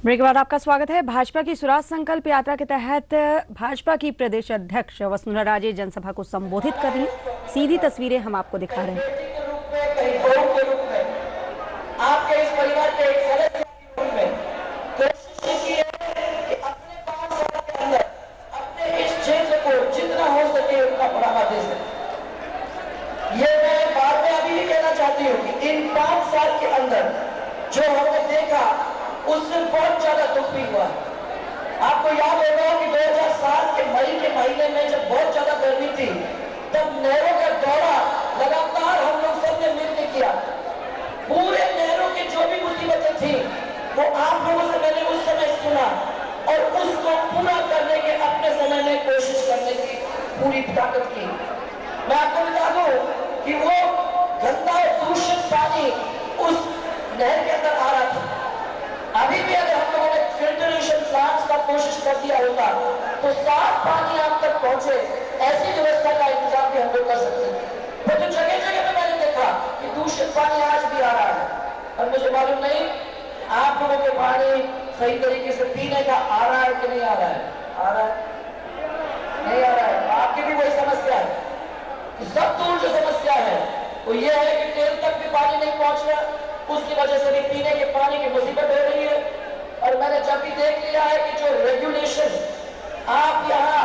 Break के बाद आपका स्वागत है। भाजपा की स्वराज संकल्प यात्रा के तहत भाजपा की प्रदेश अध्यक्ष वसुंधरा राजे जनसभा को संबोधित कर रही। सीधी तस्वीरें हम आपको दिखा रहे हैं। आपके इस परिवार के एक सदस्य के रूप में कोशिश की है कि अपने 5 साल के अंदर अपने इस क्षेत्र को जितना हो सके उतना बढ़ावा दे सके। ये मैं बाद में अभी भी कहना चाहती हूँ कि इन 5 साल के अंदर जो हमने देखा उससे बहुत ज्यादा दुख भी हुआ। आपको याद होगा कि 2007 के मई के महीने में जब बहुत ज्यादा गर्मी थी तब नहरों का दौरा लगातार हम लोग सबने मिलकर किया। पूरे नहरों की जो भी मुसीबतें थी वो आप लोगों से मैंने उस समय सुना और उसको पूरा करने के अपने समय में कोशिश करने की पूरी ताकत की। मैं आपको बता दूं कि वो गंदा दूषित पानी उस नहर के अंदर आ रहा था। अभी भी अगर हम लोगों ने फिल्टरेशन प्लांट्स का कोशिश कर दिया होता तो साफ पानी आप तक पहुंचे ऐसी व्यवस्था का इंतजाम भी हम लोग कर सकते हैं। तो जगह जगह पे मैंने देखा कि दूषित पानी आज भी आ रहा है और मुझे मालूम नहीं आप लोगों के पानी सही तरीके से पीने का आ रहा है कि नहीं आ रहा है। आ रहा है नहीं आ रहा है। आपकी भी वही समस्या है कि सब दूर जो समस्या है वो ये है कि तेल तक भी पानी नहीं पहुंच रहा, उसकी वजह से भी पीने के पानी की मुसीबत हो रही है। और मैंने जब भी देख लिया है कि जो रेगुलेशन आप यहाँ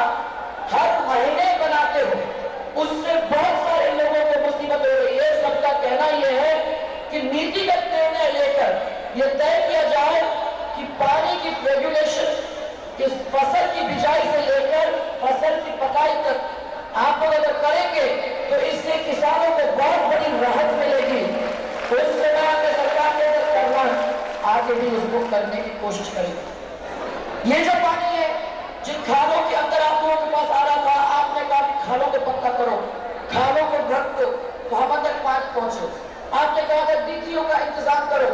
हर महीने बनाते हो उससे बहुत सारे लोगों को मुसीबत हो रही है। सबका कहना यह है कि नीतिगत निर्णय लेकर यह तय किया जाए कि पानी की रेगुलेशन इस फसल की बिजाई से लेकर फसल की पकाई तक आप लोग अगर करेंगे तो इससे किसानों को बहुत बड़ी राहत मिलेगी। उस समय में सरकार ने करना आगे भी उसको करने की कोशिश करेगी। ये जो पानी है जिन खालों के अंदर आप लोगों के पास आ रहा था, आपने कहा कि खालों को पक्का करो, खालों को ढक दो तो हम तक पानी पहुंचे। आपने कहा था डिग्गियों का इंतजाम करो,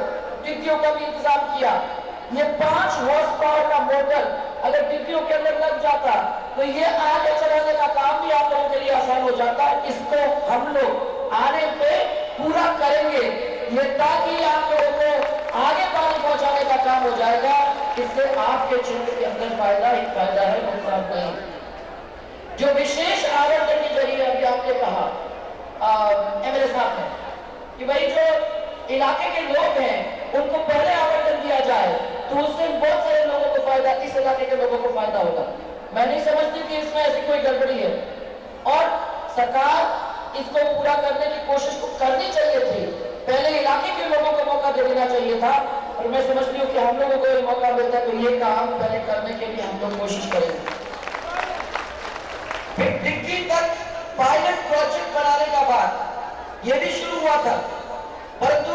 डिग्गियों का भी इंतजाम किया। ये 5 हॉर्स पावर का मोटर अगर डिग्गियों के अंदर लग जाता तो ये आगे चलाने का काम भी आप लोगों के लिए आसान हो जाता। इसको हम लोग आने पे पूरा करेंगे ये ताकि आप लोगों को आगे पानी पहुंचाने का काम हो जाएगा। इससे आपके क्षेत्र के अंदर फायदा ही फायदा है, नुकसान नहीं। जो विशेष आवंटन के जरिए अभी आपने कहा एमएलए साहब ने कि भाई जो इलाके के लोग हैं उनको पहले आवंटन दिया जाए तो उससे बहुत सारे लोगों को फायदा, इस इलाके के लोगों को फायदा होगा। मैं नहीं समझती कि इसमें ऐसी कोई गड़बड़ी है और सरकार इसको पूरा करने की कोशिश करनी चाहिए थी। पहले इलाके के लोगों को मौका दे देना चाहिए था और मैं समझती हूँ कि हम लोगों को ये मौका मिलता है तो ये काम पहले करने के लिए हम लोग कोशिश करेंगे। फिर डिग्गी तक पायलट प्रोजेक्ट बनाने का बाद ये भी शुरू हुआ था परंतु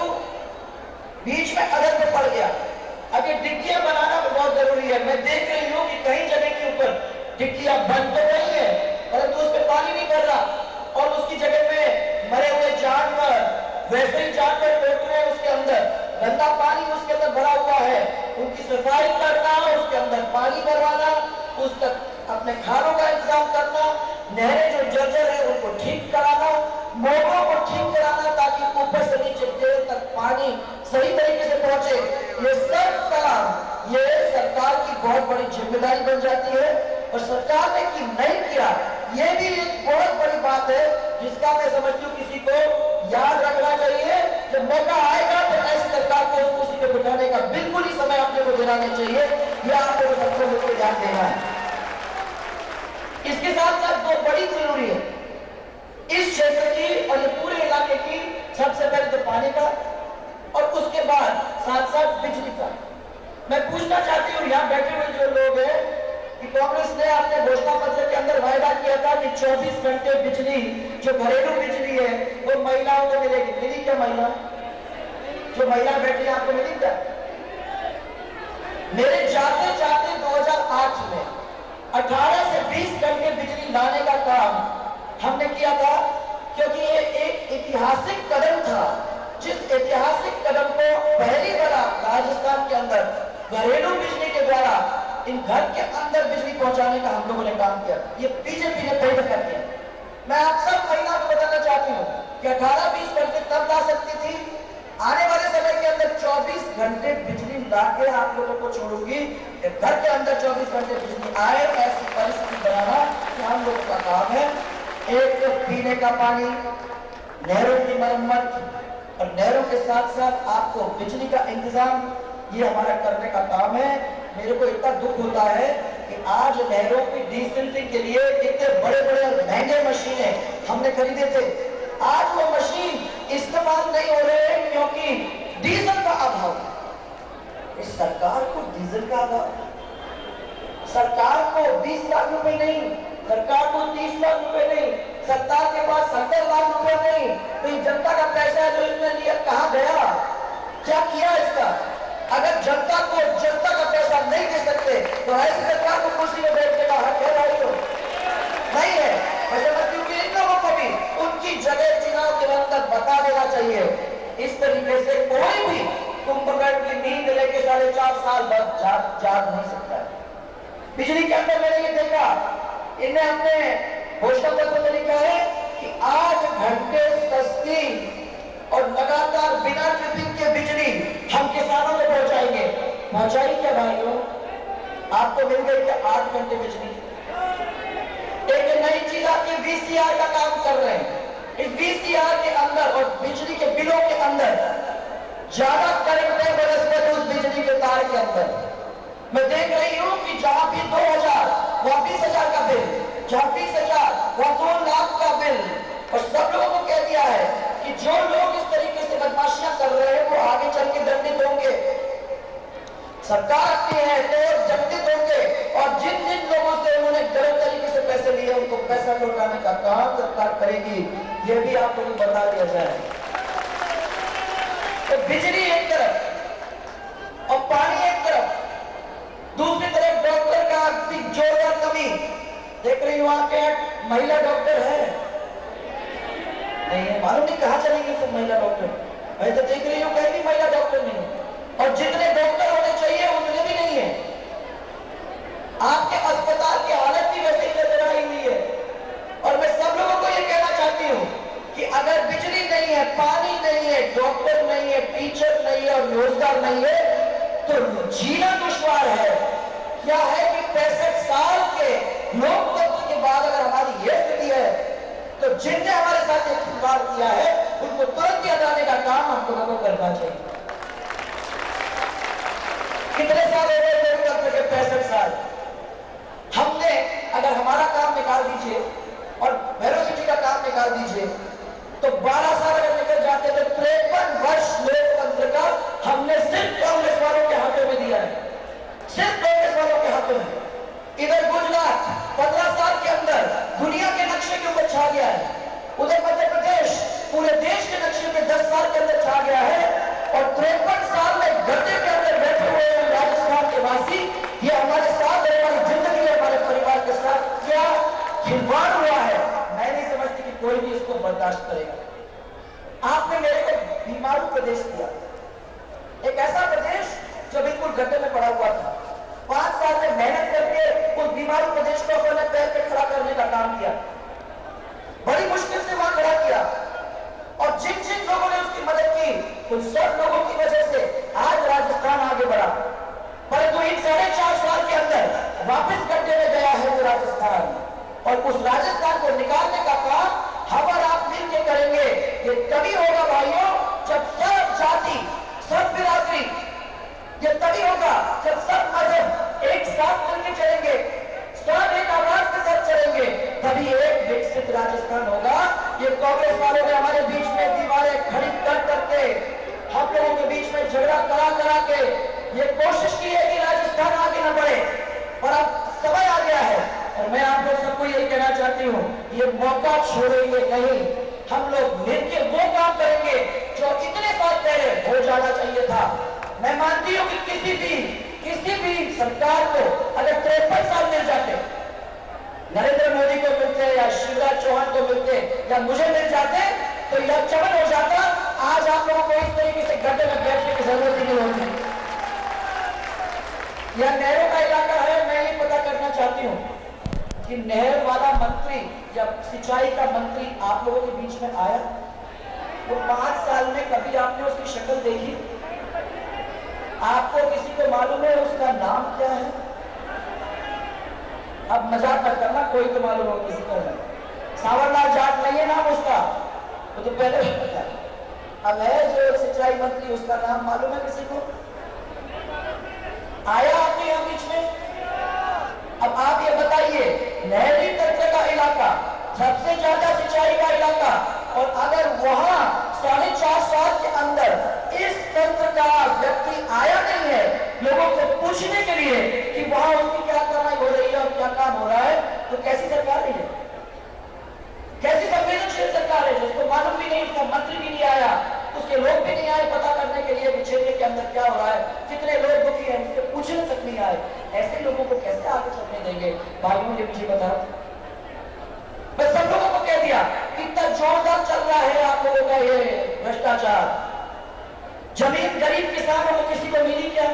बीच में अड़ंग में पड़ गया। अब ये डिग्गियां बनाना बहुत जरूरी है। मैं देख रही हूँ कि कई जगह के ऊपर डिग्गियां बन तो रही है परंतु उस पर पानी नहीं भर रहा और उसकी जगह पे मरे हुए जानवर वैसे ही जानवर बैठ रहे हैं, उसके अंदर गंदा पानी उसके अंदर भरा हुआ है। उनकी सफाई करना, उसके अंदर पानी भरवाना, उस तक अपने खानों का इंतजाम करना, नहरें जो जर्जर है उनको ठीक कराना, मोटरों को ठीक कराना ताकि ऊपर से नीचे देर तक पानी सही तरीके से पहुंचे। ये सब काम ये सरकार की बहुत बड़ी जिम्मेदारी बन जाती है और सरकार ने कि नहीं किया ये भी एक बहुत बड़ी बात है जिसका मैं समझती हूँ किसी को याद रखना चाहिए। जब मौका आएगा तो ऐसी सरकार को उस कुर्सी पे बिठाने का बिल्कुल ही समय अपने को देना नहीं चाहिए। यह आपको सबको मिलकर ध्यान देना है। इसके साथ साथ बहुत बड़ी जरूरी है इस क्षेत्र की और ये पूरे इलाके की, सबसे पहले तो पानी का और उसके बाद साथ साथ बिजली का। मैं पूछना चाहती हूँ यहाँ बैठे हुए जो लोग हैं कि कांग्रेस ने अपने घोषणा पत्र के अंदर वायदा किया था कि 24 घंटे बिजली जो घरेलू बिजली है वो महिलाओं को मिलेगी। मिली क्या? महिला जो महिला बैठी है आपको मिली क्या? मेरे जाते जाते 2008 में 18 से 20 घंटे बिजली लाने का काम हमने किया था क्योंकि ये एक ऐतिहासिक कदम था। जिस ऐतिहासिक कदम को पहली बार राजस्थान के अंदर घरेलू बिजली के द्वारा इन घर के अंदर बिजली पहुंचाने का हम लोगों ने काम किया। ये बीजेपी ने पहले कर दिया। मैं आप सब महिला को बताना चाहती हूँ कि 18-20 घंटे तब ला सकती थी, आने वाले समय के अंदर 24 घंटे बिजली बुला के आप लोगों को छोड़ूंगी कि घर के अंदर 24 घंटे बिजली आए, ऐसी परिस्थिति बनाना कि हम लोगों का काम है। एक तो पीने का पानी, नहरों की मरम्मत और नहरों के साथ साथ आपको बिजली का इंतजाम, ये हमारा करने का काम है। मेरे को इतना दुख होता है कि आज नहरों की डीसिल्टिंग के लिए इतने बड़े बड़े महंगे मशीनें हमने खरीदे थे, आज वो मशीन इस्तेमाल नहीं हो रहे हैं क्योंकि डीजल का अभाव। इस सरकार को डीजल का अभाव, सरकार को 20 लाख रुपए नहीं, सरकार को 30 लाख रुपए नहीं, सरकार के पास 70 लाख रुपए नहीं, तो ये जनता का पैसा जो इन्होंने लिया कहां गया, क्या किया इसका? अगर जनता को जनता का पैसा नहीं दे सकते तो ऐसी सरकार को कुर्सी में बैठने का हक है भाइयों? नहीं है। मैं समझती हूँ कि इन लोगों को भी उनकी जगह चुनाव के अंदर बता देना चाहिए। इस तरीके से कोई भी कुंभकर्ण की नींद लेके 4.5 साल बाद जाग नहीं सकता है। बिजली के अंदर मैंने ये देखा, इन्हें अपने घोषणा पत्र में लिखा है कि 8 घंटे सस्ती और लगातार बिना ट्रिपिंग के बिजली हम किसानों को पहुंचाएंगे। पहुंचाई क्या भाइयों? आपको मिल गई क्या 8 घंटे बिजली? एक नई चीज आती है, VCR का काम कर रहे हैं। इस VCR के अंदर और बिजली के बिलों के अंदर ज्यादा करंट है बरसते उस बिजली के तार के अंदर। मैं देख रही हूं कि जहां भी 2000 वहां 20,000 का बिल, जहां 20,000 वहां 2 लाख का बिल। और सब लोगों को कह दिया है कि जो लोग इस तरीके से बदमाशियां कर रहे हैं वो आगे चल के दंडित होंगे। सरकार आती है तो दंडित होंगे, और जिन जिन लोगों से उन्होंने गलत तरीके से पैसे लिए उनको पैसा लौटाने का काम सरकार करेगी। ये भी आप लोगों को बता दिया जाए। तो बिजली एक तरफ और पानी एक तरफ, दूसरी तरफ डॉक्टर का जोरदार कमी। देख रही हूं वहां पे महिला डॉक्टर है नहीं है, मालूम नहीं कहां चलेंगे सब महिला डॉक्टर। मैं तो देख रही हूं कहीं भी महिला डॉक्टर नहीं है, और जितने डॉक्टर होने चाहिए उतने भी नहीं है। आपके अस्पताल की हालत भी वैसे ही नजर आई हुई है। और मैं सब लोगों को यह कहना चाहती हूं कि अगर बिजली नहीं है, पानी नहीं है, डॉक्टर नहीं है, टीचर नहीं है और रोजगार नहीं है तो जीना दुश्वार है। क्या है कि 65 साल के लोकतंत्र के बाद अगर हमारी यह स्थिति है तो जिनने हमारे साथ एक खिलवाड़ किया है उनको तुरंत हटाने का काम हम लोगों को करना चाहिए। कितने साल हो गए लोकतंत्र के? 65 साल। हमने अगर हमारा काम निकाल दीजिए और भैरव सिंह जी का काम निकाल दीजिए तो 12 साल अगर निकल जाते तो 53 वर्ष लोकतंत्र का हमने सिर्फ कांग्रेस वालों के हाथों में दिया है, सिर्फ कांग्रेस वालों के हाथों में। इधर गुजरात 15 साल के अंदर दुनिया के नक्शे के ऊपर छा गया है, उधर मध्य प्रदेश पूरे देश के नक्शे में 10 साल के अंदर छा गया है, और 53 साल में गड्ढे के अंदर बैठे हुए हैं राजस्थान के वासी। ये हमारे साथ हमारी जिंदगी हमारे परिवार के साथ क्या खिलवाड़ हुआ है, मैं नहीं समझती कि कोई भी इसको बर्दाश्त करेगा। आपने मेरे को बीमारू प्रदेश दिया, एक ऐसा प्रदेश जो बिल्कुल गड्ढे में पड़ा हुआ था। 5 साल में मेहनत करके उस बीमारू प्रदेश को अपने पैर पे खड़ा करने का काम किया, बड़ी मुश्किल से वहां खड़ा किया, और जिन जिन लोगों ने उसकी मदद की उन सब लोगों की वजह से आज राजस्थान आगे बढ़ा। परंतु इन 4.5 साल के अंदर वापस गड्ढे में गया है वो राजस्थान, और उस राजस्थान को निकालने का काम हम और आप मिलकर करेंगे। ये तभी होगा भाइयों जब सब जाति, सब बिरादरी, ये तभी होगा जब सब मजहब एक साथ मिलकर चलेंगे, सब एक आवाज के साथ चलेंगे, तभी एक विकसित राजस्थान होगा। ये कांग्रेस वालों ने हमारे बीच में दीवारें खड़ी कर करके, हम लोगों के बीच में झगड़ा करा के ये कोशिश की है कि राजस्थान आगे न बढ़े, और अब समय आ गया है। और मैं आप लोग सबको यही कहना चाहती हूँ, ये मौका छोड़ेंगे नहीं। हम लोग मिलकर वो काम करेंगे जो इतने साल पहले हो जाना चाहिए था। मैं मानती हूँ कि किसी भी सरकार को अगर 53 साल मिल जाते, नरेंद्र मोदी को मिलते या शिवराज चौहान को मिलते या मुझे मिल जाते तो यह चमन हो जाता। आज आप लोगों को इस तरीके से गड्ढे में बैठने की जरूरत ही नहीं होती। यह नहरों का इलाका है। मैं ये पता करना चाहती हूँ कि नहर वाला मंत्री या सिंचाई का मंत्री आप लोगों के बीच में आया, वो 5 साल में कभी आपने उसकी शक्ल देखी? आपको किसी को मालूम है उसका नाम क्या है? अब मजाक मत करना, कोई तो मालूम हो किसी को नहीं। सावरलाल जाट नहीं है नाम उसका, वो तो पहले ही पता है। अब है जो सिंचाई मंत्री, उसका नाम मालूम है किसी को? आया आपके यहाँ बीच में? अब आप ये बताइए, नहरी तंत्र का इलाका, सबसे ज्यादा सिंचाई का इलाका, और अगर वहां 4.5 साल के अंदर इस तंत्र का व्यक्ति आया नहीं है लोगों से पूछने के लिए कि वहां उसकी क्या कमाई हो रही है और क्या काम हो रहा है, तो कैसी सरकार है? कैसी संवेदनशील सरकार है जिसको मालूम भी नहीं, उसका मंत्री भी नहीं आया, उसके लोग भी नहीं आए पता करने के लिए क्षेत्र के अंदर क्या हो रहा है, कितने लोग दुखी हैं, उससे पूछने तक नहीं आए। ऐसे लोगों को कैसे आगे चलने देंगे? भाइयों ये मुझे बताओ। मैं सब लोगों को कह दिया, इतना जोरदार चल रहा है आप लोगों का ये भ्रष्टाचार। जमीन गरीब किसानों को किसी को मिली क्या?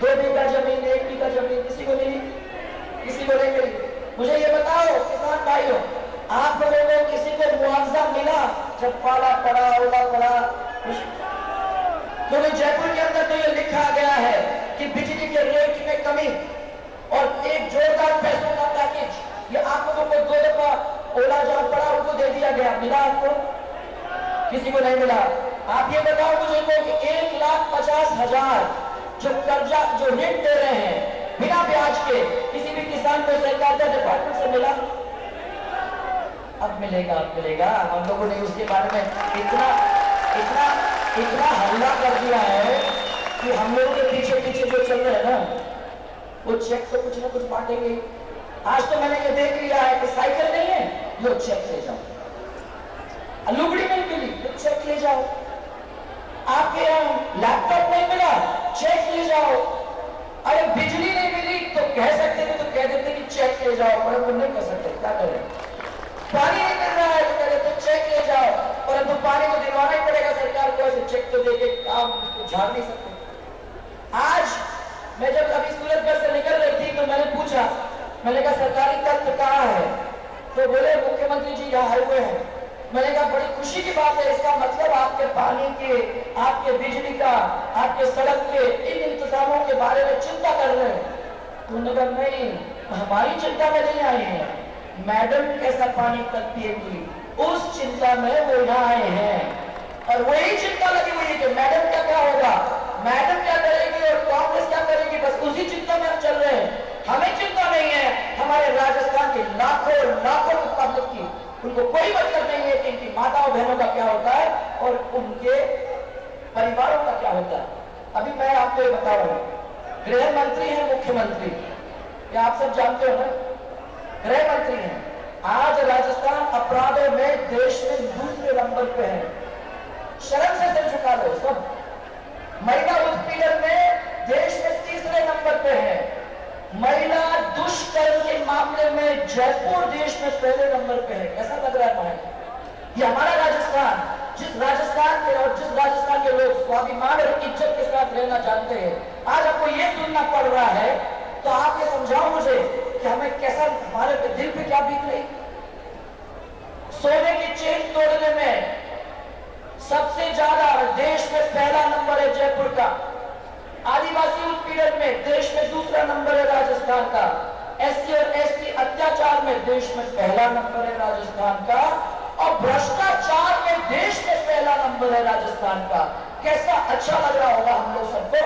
2 बीघा जमीन, 1 बीघा जमीन किसी को मिली? किसी को नहीं मिली। मुझे ये बताओ किसान भाइयों, आप लोगों को किसी को मुआवजा मिला जब पाला पड़ा, ओला पड़ा? क्योंकि जयपुर के अंदर तो ये लिखा गया है कि बिजली के रेट में कमी और एक जोरदार पैसों का पैकेज, ये आप लोगों को 2 दफा ओला जहां पड़ा उनको दे दिया गया। मिला आपको? किसी को नहीं मिला। आप ये बताओ मुझे को कि 1,50,000 जो कर्जा, जो ऋण दे रहे हैं बिना ब्याज के, किसी भी किसान को सरकार का डिपार्टमेंट से मिला? अब मिलेगा, अब मिलेगा। हम लोगों ने उसके बारे में इतना इतना इतना हल्ला कर दिया है कि हम लोगों के पीछे पीछे जो चल रहे हैं ना, वो चेक तो कुछ ना कुछ बांटेंगे। आज तो मैंने ये देख लिया है कि साइकिल नहीं है, लो चेक ले जाओ। लुगड़ी नहीं मिली तो चेक ले जाओ। आपके यहाँ लैपटॉप नहीं मिला, चेक ले जाओ। अरे बिजली नहीं मिली तो कह सकते थे, तो कह देते कि चेक ले जाओ, पर वो नहीं कह सकते, क्या करें? पानी नहीं मिल रहा है तो कह देते चेक ले जाओ, परंतु पानी तो दिलवाना ही पड़ेगा सरकार को, ऐसे चेक तो देके काम उसको झाड़ नहीं सकते। आज मैं जब अभी सूरतगढ़ से निकल रही थी तो मैंने पूछा, मैंने कहा सरकारी तंत्र कहाँ है? तो बोले मुख्यमंत्री जी यहाँ हाईवे है। मैंने कहा बड़ी खुशी की बात है, इसका मतलब आपके पानी के, आपके बिजली का, आपके सड़क के इन इंतजामों के बारे में चिंता कर रहे हैं। तो उन्होंने कहा नहीं, हमारी चिंता में नहीं आए हैं, मैडम कैसा पानी तक पिएगी उस चिंता में वो यहाँ आए हैं। और वही चिंता लगी हुई है कि मैडम का क्या होगा, मैडम क्या करेगी और कांग्रेस क्या करेगी, बस उसी चिंता में हम चल रहे हैं। हमें चिंता नहीं है हमारे राजस्थान के लाखों लाखों पब्लिक की, उनको कोई मतलब नहीं है कि इनकी माताओं बहनों का क्या होता है और उनके परिवारों का क्या होता है। अभी मैं आपको ये बता रहा हूं, गृह मंत्री है मुख्यमंत्री, क्या आप सब जानते हो ना? गृह मंत्री हैं। आज राजस्थान अपराधों में देश में दूसरे नंबर पे है। शर्म से सिर झुका लो सब। महिला उत्पीड़न में देश में तीसरे नंबर पे है। महिला दुष्कर्म के मामले में जयपुर देश में पहले नंबर पे है। कैसा लग रहा है भाई? ये हमारा राजस्थान, जिस राजस्थान के और जिस राजस्थान के लोग स्वाभिमान और इज्जत के साथ रहना जानते हैं, आज आपको ये सुनना पड़ रहा है। तो आप ये समझाओ मुझे कि हमें कैसा, हमारे दिल पे क्या बीत रही? सोने की चेन तोड़ने में सबसे ज्यादा देश में पहला नंबर है जयपुर का। आदिवासी उत्पीड़न में देश में दूसरा नंबर है राजस्थान का। एससी और एसटी अत्याचार में देश में पहला नंबर है राजस्थान का। और भ्रष्टाचार में देश में पहला नंबर है राजस्थान का। कैसा अच्छा लग रहा होगा हम लोग सबको?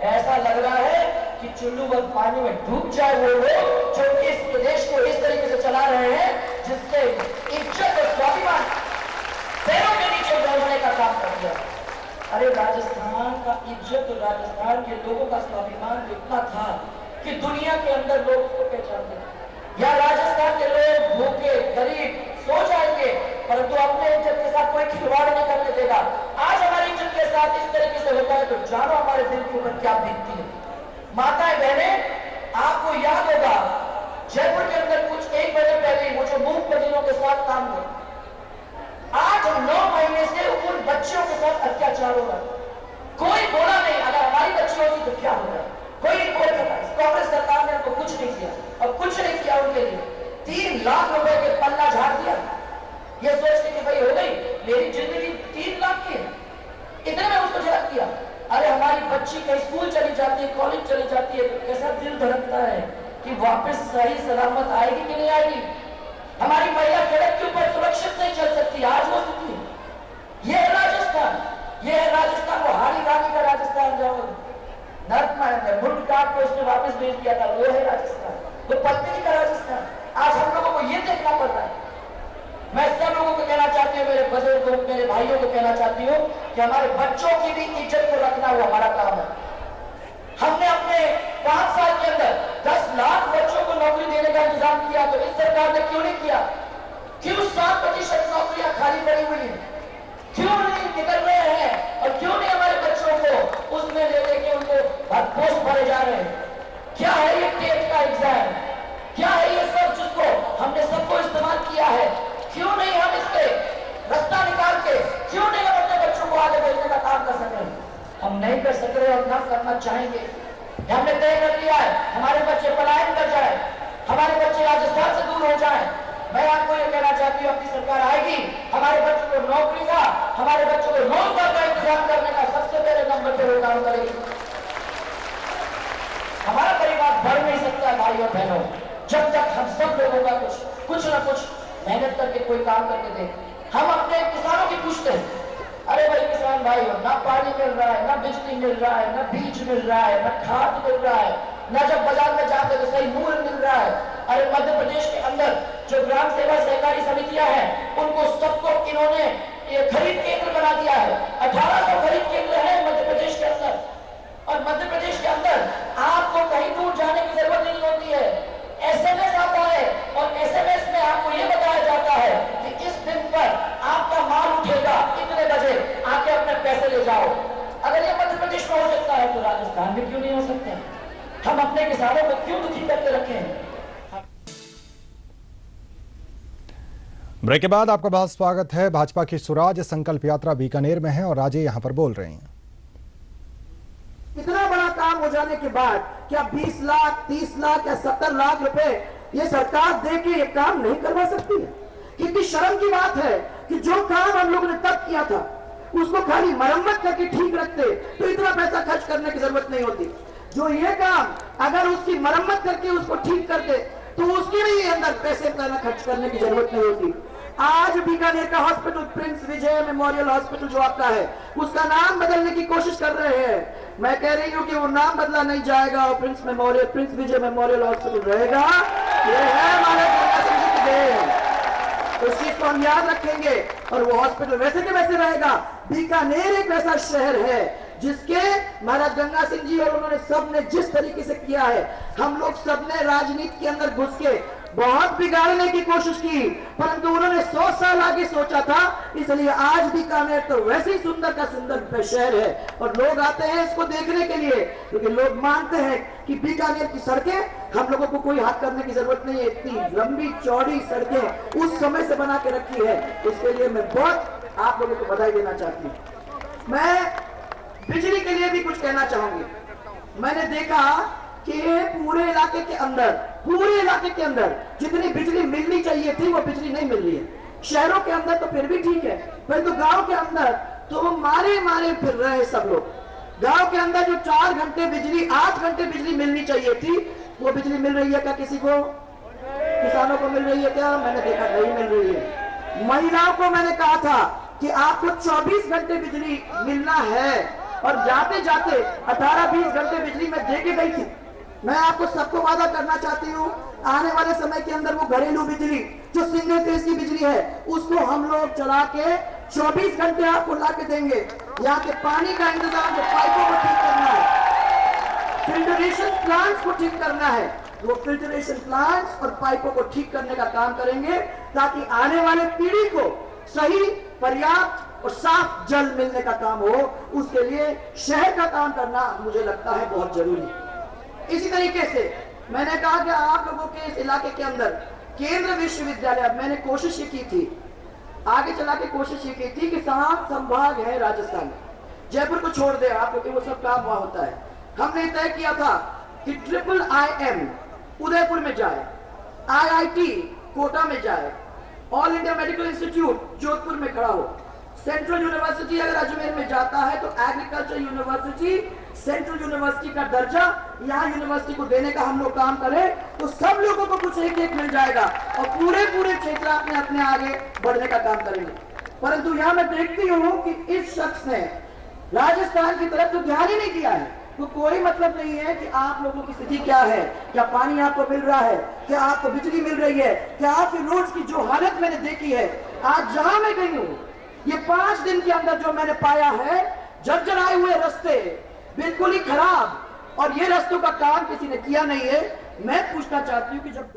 ऐसा लग रहा है कि चुल्लू भर पानी में डूब जाए वो लोग जो इस प्रदेश को इस तरीके से चला रहे हैं जिससे इज्जत और स्वाभिमान पैरों के नीचे दौड़ने का काम कर दिया। अरे राजस्थान का इज्जत और राजस्थान के लोगों का स्वाभिमान इतना था कि दुनिया के अंदर लोग उसको पहचानते थे। या राजस्थान के लोग भूखे गरीब सो जाएंगे परंतु अपने इज्जत के साथ कोई खिलवाड़ नहीं करने देगा। आज हमारी इज्जत के साथ इस तरीके से होता है तो जानो हमारे दिल के ऊपर क्या बीतती है। माताएं बहनें, आपको याद होगा जयपुर के अंदर कुछ 1 महीने पहले वो जो मूक बधिरों के साथ काम हुआ, 8-9 महीने से उन बच्चियों के साथ अत्याचार हो रहा। कोई बोला नहीं, अगर हमारी बच्ची होती तो क्या होगा, कोई नहीं बोल सका। कांग्रेस सरकार ने उनको कुछ नहीं किया और कुछ नहीं किया उनके लिए। 3 लाख रुपए के पन्ना झाड़ दिया ये सोच के कि भाई हो गई मेरी जिंदगी 3 लाख की है, इतने में उसको झड़क दिया। अरे हमारी बच्ची कहीं स्कूल चली जाती है, कॉलेज चली जाती है, तो कैसा दिल धड़कता है कि वापस सही सलामत आएगी कि नहीं आएगी। हमारी महिला सड़क के ऊपर सुरक्षित नहीं चल सकती, आज हो सकती है। ये है राजस्थान, ये है राजस्थान, वो हारी रानी का राजस्थान जो नर्क मुंड काट के उसने वापस भेज दिया था, वो है राजस्थान, वो पत्नी का राजस्थान। आज हम लोगों को ये देखना पड़ रहा है। मैं सब लोगों को कहना चाहती हूँ, मेरे बुजुर्गों, मेरे भाइयों को कहना चाहती हूँ कि हमारे बच्चों की भी इज्जत को रखना वो हमारा काम है। हमने अपने 5 साल के अंदर 10 लाख बच्चों को नौकरी देने का इंतजाम किया, तो इस सरकार ने क्यों नहीं किया? क्यों 7% नौकरियां खाली पड़ी हुई है? क्यों नहीं निकल रहे हैं? और क्यों नहीं हमारे बच्चों को उसमें ले लेके उनको पोस्ट भरे जा रहे हैं? क्या है ये टेट का एग्जाम? क्या है ये सब जिसको हमने सबको इस्तेमाल किया है? क्यों नहीं हम इसके रास्ता निकाल के, क्यों नहीं हम अपने बच्चों को आगे भेजने का काम कर सक रहे? हम नहीं कर सक रहे और ना करना चाहेंगे। हमने तय कर लिया है, हमारे बच्चे पलायन कर जाए, हमारे बच्चे राजस्थान से दूर हो जाए। मैं आपको ये कहना चाहती हूँ, अपनी सरकार आएगी, हमारे बच्चों को नौकरी का, हमारे बच्चों को रोजगार का इंतजाम करने का सबसे पहले नंबर पर वो काम करेगी। हमारा परिवार बढ़ नहीं सकता भाई और बहनों, जब तक हम सब लोगों का कुछ ना कुछ मेहनत करके कोई काम करके दे। हम अपने किसानों की पूछते हैं, अरे भाई किसान भाई हो, ना पानी मिल रहा है, ना बिजली मिल रहा है, ना बीज मिल रहा है, ना खाद मिल रहा है, ना जब बाजार में जाते तो सही मूल्य मिल रहा है। अरे मध्य प्रदेश के अंदर जो ग्राम सेवा सहकारी समितियां हैं, उनको सबको इन्होंने ये खरीद केंद्र बना दिया है। 1800 खरीद केंद्र है मध्य प्रदेश के अंदर, और मध्य प्रदेश के अंदर आपको कहीं दूर जाने की जरूरत नहीं होती है। SMS आता है और SMS में आपको ये बताया जाता है कि इस दिन पर आपका माल उठेगा, इतने बजे आके अपने पैसे ले जाओ। अगर ये मध्य प्रदेश में हो सकता है तो राजस्थान में क्यों नहीं हो सकता? हम अपने किसानों को क्यों दुखी करके रखें? ब्रेक के बाद आपका बहुत स्वागत है। भाजपा की स्वराज संकल्प यात्रा बीकानेर में है और राजे यहां पर बोल रहे हैं। इतना बड़ा काम हो जाने के बाद क्या 20 लाख, 30 लाख या 70 लाख रुपए ये सरकार दे के ये काम नहीं करवा सकती है? कितनी शर्म की बात है कि जो काम हम लोगों ने तब किया था उसको खाली मरम्मत करके ठीक रखते तो इतना पैसा खर्च करने की जरूरत नहीं होती। जो ये काम अगर उसकी मरम्मत करके उसको ठीक करते तो उसके भी अंदर पैसे खर्च करने की जरूरत नहीं होती। आज बीकानेर का हॉस्पिटल प्रिंस विजय मेमोरियल हॉस्पिटल जो आपका है, उसका नाम बदलने की कोशिश कर रहे हैं। मैं कह रही हूं कि वो नाम बदला नहीं जाएगा और प्रिंस विजय मेमोरियल हॉस्पिटल रहेगा। ये है हमारे तो उस चीज को हम याद रखेंगे और वो हॉस्पिटल वैसे के वैसे रहेगा। बीकानेर एक ऐसा शहर है जिसके महाराज गंगा सिंह जी और उन्होंने सबने जिस तरीके से किया है, हम लोग सबने राजनीति के अंदर घुस के बहुत बिगाड़ने की कोशिश की, परंतु उन्होंने 100 साल आगे सोचा था। इसलिए आज बीकानेर तो वैसे ही सुंदर का सुंदर शहर है और लोग आते हैं इसको देखने के लिए, क्योंकि लोग मानते हैं कि बीकानेर की सड़कें हम लोगों को कोई हाथ करने की जरूरत नहीं है। इतनी लंबी चौड़ी सड़कें उस समय से बना के रखी है, इसके लिए मैं बहुत आप लोगों को बधाई देना चाहती हूँ। मैं बिजली के लिए भी कुछ कहना चाहूंगी। मैंने देखा कि पूरे इलाके के अंदर जितनी बिजली मिलनी चाहिए थी वो बिजली नहीं मिल रही है। शहरों के अंदर तो फिर भी ठीक है, परंतु गांव के अंदर तो मारे फिर रहे हैं सब लोग। गांव के अंदर जो 4 घंटे बिजली, 8 घंटे बिजली मिलनी चाहिए थी, वो बिजली मिल रही है क्या किसी को? किसानों को मिल रही है क्या? मैंने देखा नहीं मिल रही है। महिलाओं को मैंने कहा था कि आपको 24 घंटे बिजली मिलना है और जाते जाते 18-20 घंटे बिजली मैं दे के गई थी। मैं आपको सबको वादा करना चाहती हूँ, आने वाले समय के अंदर वो घरेलू बिजली जो सिंगल फेज की बिजली है उसको हम लोग चला के 24 घंटे आपको ला के देंगे। यहाँ के पानी का इंतजाम, जो पाइपों को ठीक करना है, फिल्टरेशन प्लांट्स को ठीक करना है, वो फिल्टरेशन प्लांट्स और पाइपों को ठीक करने का काम करेंगे ताकि आने वाले पीढ़ी को सही, पर्याप्त और साफ जल मिलने का काम हो। उसके लिए शहर का काम करना मुझे लगता है बहुत जरूरी। इसी तरीके से मैंने कहा कि आप लोगों के इस इलाके के अंदर केंद्र विश्वविद्यालय, मैंने कोशिश ये की थी, आगे चला के कोशिश ये की थी कि 7 संभाग है राजस्थान, जयपुर को छोड़ दे आप, क्योंकि वो सब काम वहां होता है। हमने तय किया था कि IIIM उदयपुर में जाए, IIT कोटा में जाए, all India medical institute Jodhpur में खड़ा हो, सेंट्रल यूनिवर्सिटी अगर अजमेर में जाता है तो एग्रीकल्चर यूनिवर्सिटी सेंट्रल यूनिवर्सिटी का दर्जा यहाँ यूनिवर्सिटी को देने का हम लोग काम करें तो सब लोगों को कुछ एक मिल जाएगा और पूरे क्षेत्र में अपने आगे बढ़ने का काम करेंगे। परंतु यहाँ मैं देखती हूँ कि इस शख्स ने राजस्थान की तरफ तो ध्यान ही नहीं दिया है। तो कोई मतलब नहीं है कि आप लोगों की स्थिति क्या है, क्या पानी आपको मिल रहा है, क्या आपको बिजली मिल रही है, क्या आपकी रोड्स की जो हालत मैंने देखी है, आज जहां मैं गई हूँ ये 5 दिन के अंदर जो मैंने पाया है, जर्जराए हुए रास्ते बिल्कुल ही खराब, और ये रास्तों का काम किसी ने किया नहीं है। मैं पूछना चाहती हूँ कि जब